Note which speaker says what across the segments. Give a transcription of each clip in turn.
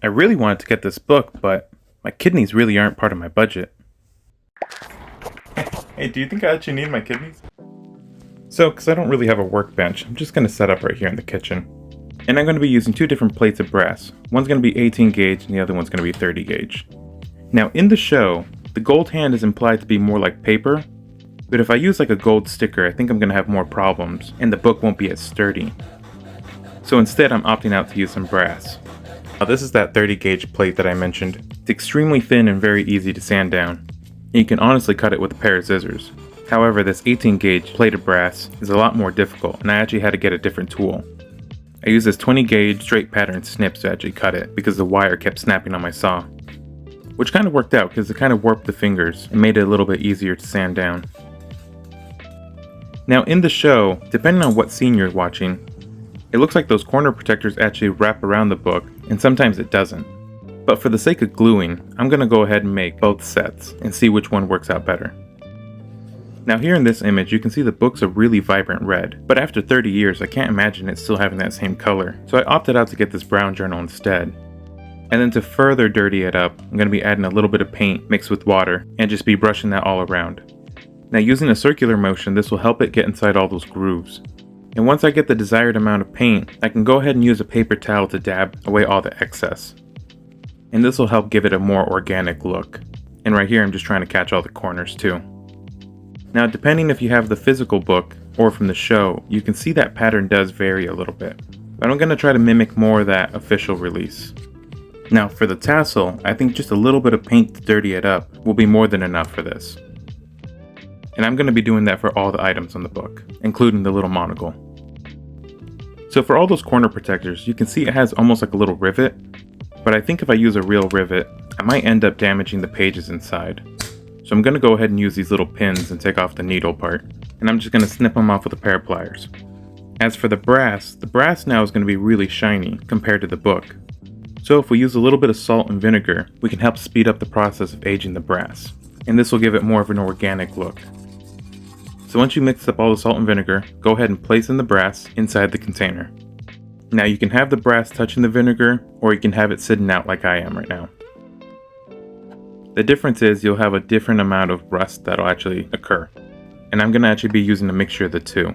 Speaker 1: I really wanted to get this book, but my kidneys really aren't part of my budget. Hey, do you think I actually need my kidneys? So, because I don't really have a workbench, I'm just going to set up right here in the kitchen. And I'm going to be using two different plates of brass. One's going to be 18 gauge and the other one's going to be 30 gauge. Now in the show, the gold hand is implied to be more like paper, but if I use like a gold sticker, I think I'm going to have more problems and the book won't be as sturdy. So instead I'm opting out to use some brass. Now this is that 30 gauge plate that I mentioned. It's extremely thin and very easy to sand down. And you can honestly cut it with a pair of scissors. However, this 18 gauge plate of brass is a lot more difficult and I actually had to get a different tool. I used this 20 gauge straight pattern snips to actually cut it because the wire kept snapping on my saw. Which kind of worked out because it kind of warped the fingers and made it a little bit easier to sand down. Now in the show, depending on what scene you're watching, it looks like those corner protectors actually wrap around the book and sometimes it doesn't. But for the sake of gluing, I'm going to go ahead and make both sets and see which one works out better. Now here in this image you can see the book's a really vibrant red, but after 30 years I can't imagine it still having that same color, so I opted out to get this brown journal instead. And then to further dirty it up, I'm going to be adding a little bit of paint mixed with water and just be brushing that all around. Now using a circular motion, this will help it get inside all those grooves. And once I get the desired amount of paint, I can go ahead and use a paper towel to dab away all the excess. And this will help give it a more organic look. And right here I'm just trying to catch all the corners too. Now depending if you have the physical book or from the show, you can see that pattern does vary a little bit. But I'm going to try to mimic more of that official release. Now for the tassel, I think just a little bit of paint to dirty it up will be more than enough for this. And I'm going to be doing that for all the items on the book, including the little monocle. So for all those corner protectors, you can see it has almost like a little rivet, but I think if I use a real rivet, I might end up damaging the pages inside. So I'm going to go ahead and use these little pins and take off the needle part, and I'm just going to snip them off with a pair of pliers. As for the brass now is going to be really shiny compared to the book. So if we use a little bit of salt and vinegar, we can help speed up the process of aging the brass, and this will give it more of an organic look. So once you mix up all the salt and vinegar, go ahead and place in the brass inside the container. Now you can have the brass touching the vinegar, or you can have it sitting out like I am right now. The difference is you'll have a different amount of rust that'll actually occur, and I'm going to actually be using a mixture of the two.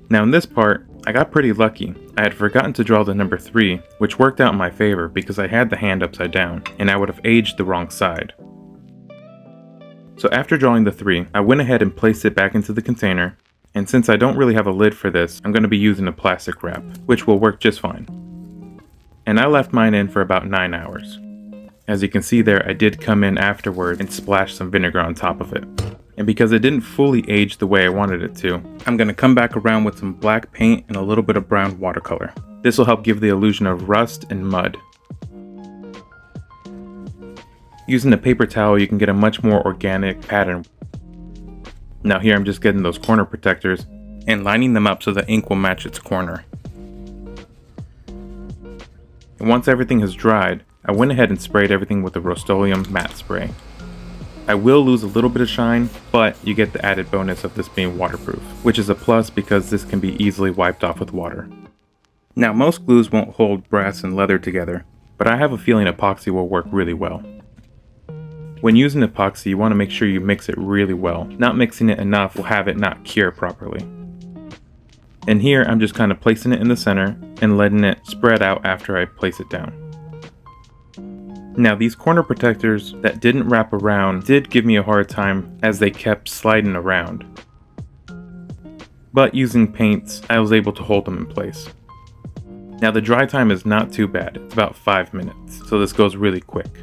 Speaker 1: Now in this part, I got pretty lucky. I had forgotten to draw the number 3, which worked out in my favor because I had the hand upside down, and I would have aged the wrong side. So after drawing the 3, I went ahead and placed it back into the container, and since I don't really have a lid for this, I'm going to be using a plastic wrap, which will work just fine. And I left mine in for about 9 hours. As you can see there, I did come in afterward and splash some vinegar on top of it. And because it didn't fully age the way I wanted it to, I'm going to come back around with some black paint and a little bit of brown watercolor. This will help give the illusion of rust and mud. Using a paper towel, you can get a much more organic pattern. Now here I'm just getting those corner protectors and lining them up so the ink will match its corner. And once everything has dried, I went ahead and sprayed everything with the Rust-Oleum matte spray. I will lose a little bit of shine, but you get the added bonus of this being waterproof, which is a plus because this can be easily wiped off with water. Now most glues won't hold brass and leather together, but I have a feeling epoxy will work really well. When using epoxy, you want to make sure you mix it really well. Not mixing it enough will have it not cure properly. And here I'm just kind of placing it in the center and letting it spread out after I place it down. Now these corner protectors that didn't wrap around did give me a hard time as they kept sliding around. But using paints, I was able to hold them in place. Now the dry time is not too bad, it's about 5 minutes, so this goes really quick.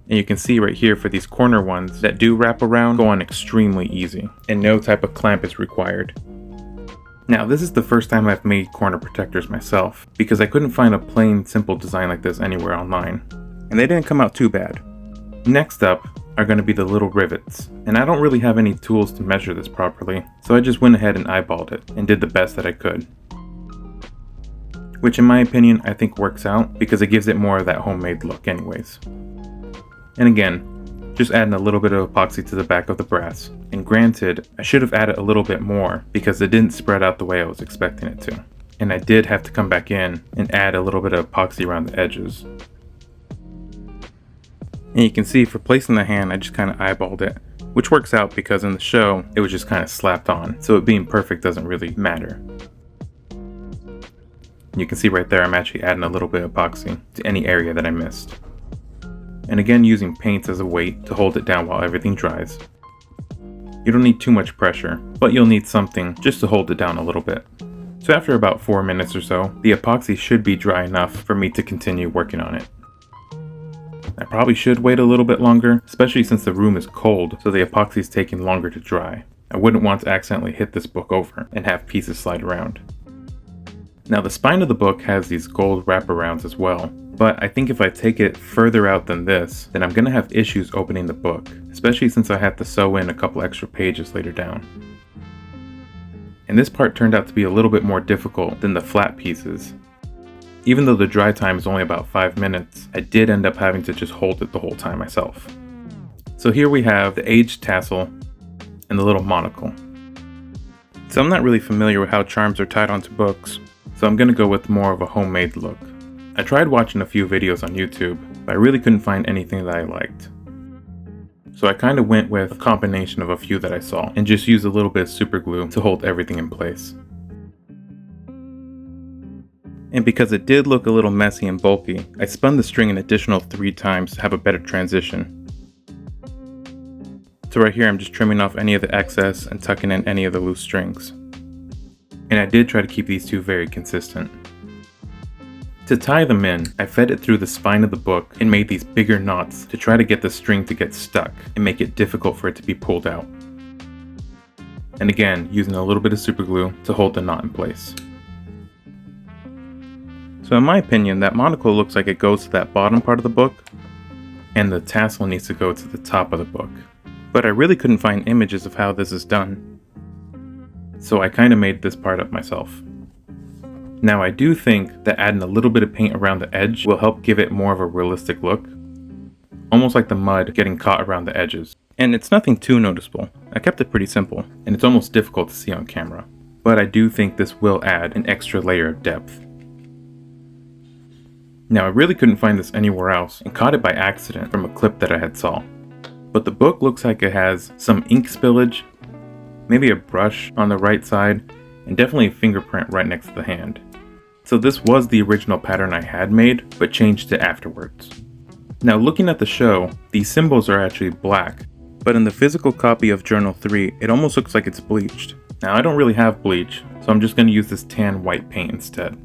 Speaker 1: And you can see right here for these corner ones that do wrap around go on extremely easy, and no type of clamp is required. Now this is the first time I've made corner protectors myself, because I couldn't find a plain simple design like this anywhere online. And they didn't come out too bad. Next up are going to be the little rivets, and I don't really have any tools to measure this properly, so I just went ahead and eyeballed it and did the best that I could. Which in my opinion I think works out because it gives it more of that homemade look anyways. And again, just adding a little bit of epoxy to the back of the brass. And granted, I should have added a little bit more because it didn't spread out the way I was expecting it to. And I did have to come back in and add a little bit of epoxy around the edges. And you can see for placing the hand, I just kind of eyeballed it, which works out because in the show, it was just kind of slapped on, so it being perfect doesn't really matter. You can see right there, I'm actually adding a little bit of epoxy to any area that I missed. And again, using paints as a weight to hold it down while everything dries. You don't need too much pressure, but you'll need something just to hold it down a little bit. So after about 4 minutes or so, the epoxy should be dry enough for me to continue working on it. I probably should wait a little bit longer, especially since the room is cold, so the epoxy is taking longer to dry. I wouldn't want to accidentally hit this book over and have pieces slide around. Now the spine of the book has these gold wraparounds as well, but I think if I take it further out than this, then I'm going to have issues opening the book, especially since I had to sew in a couple extra pages later down. And this part turned out to be a little bit more difficult than the flat pieces. Even though the dry time is only about 5 minutes, I did end up having to just hold it the whole time myself. So here we have the aged tassel and the little monocle. So I'm not really familiar with how charms are tied onto books, so I'm going to go with more of a homemade look. I tried watching a few videos on YouTube, but I really couldn't find anything that I liked. So I kind of went with a combination of a few that I saw and just used a little bit of super glue to hold everything in place. And because it did look a little messy and bulky, I spun the string an additional 3 times to have a better transition. So right here I'm just trimming off any of the excess and tucking in any of the loose strings. And I did try to keep these two very consistent. To tie them in, I fed it through the spine of the book and made these bigger knots to try to get the string to get stuck and make it difficult for it to be pulled out. And again, using a little bit of super glue to hold the knot in place. So in my opinion, that monocle looks like it goes to that bottom part of the book, and the tassel needs to go to the top of the book. But I really couldn't find images of how this is done, so I kind of made this part up myself. Now I do think that adding a little bit of paint around the edge will help give it more of a realistic look, almost like the mud getting caught around the edges. And it's nothing too noticeable. I kept it pretty simple, and it's almost difficult to see on camera. But I do think this will add an extra layer of depth. Now I really couldn't find this anywhere else and caught it by accident from a clip that I had saw. But the book looks like it has some ink spillage, maybe a brush on the right side, and definitely a fingerprint right next to the hand. So this was the original pattern I had made, but changed it afterwards. Now looking at the show, these symbols are actually black, but in the physical copy of Journal 3, it almost looks like it's bleached. Now I don't really have bleach, so I'm just going to use this tan white paint instead.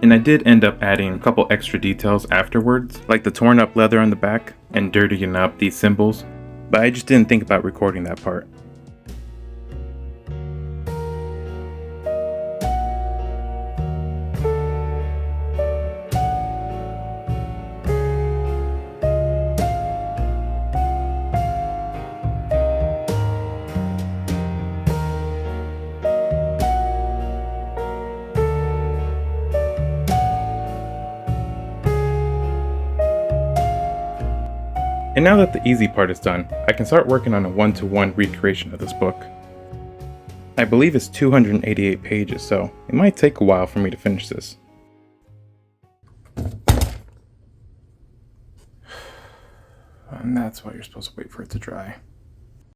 Speaker 1: And I did end up adding a couple extra details afterwards, like the torn up leather on the back and dirtying up these symbols, but I just didn't think about recording that part. And now that the easy part is done, I can start working on a one-to-one recreation of this book. I believe it's 288 pages, so it might take a while for me to finish this. And that's why you're supposed to wait for it to dry.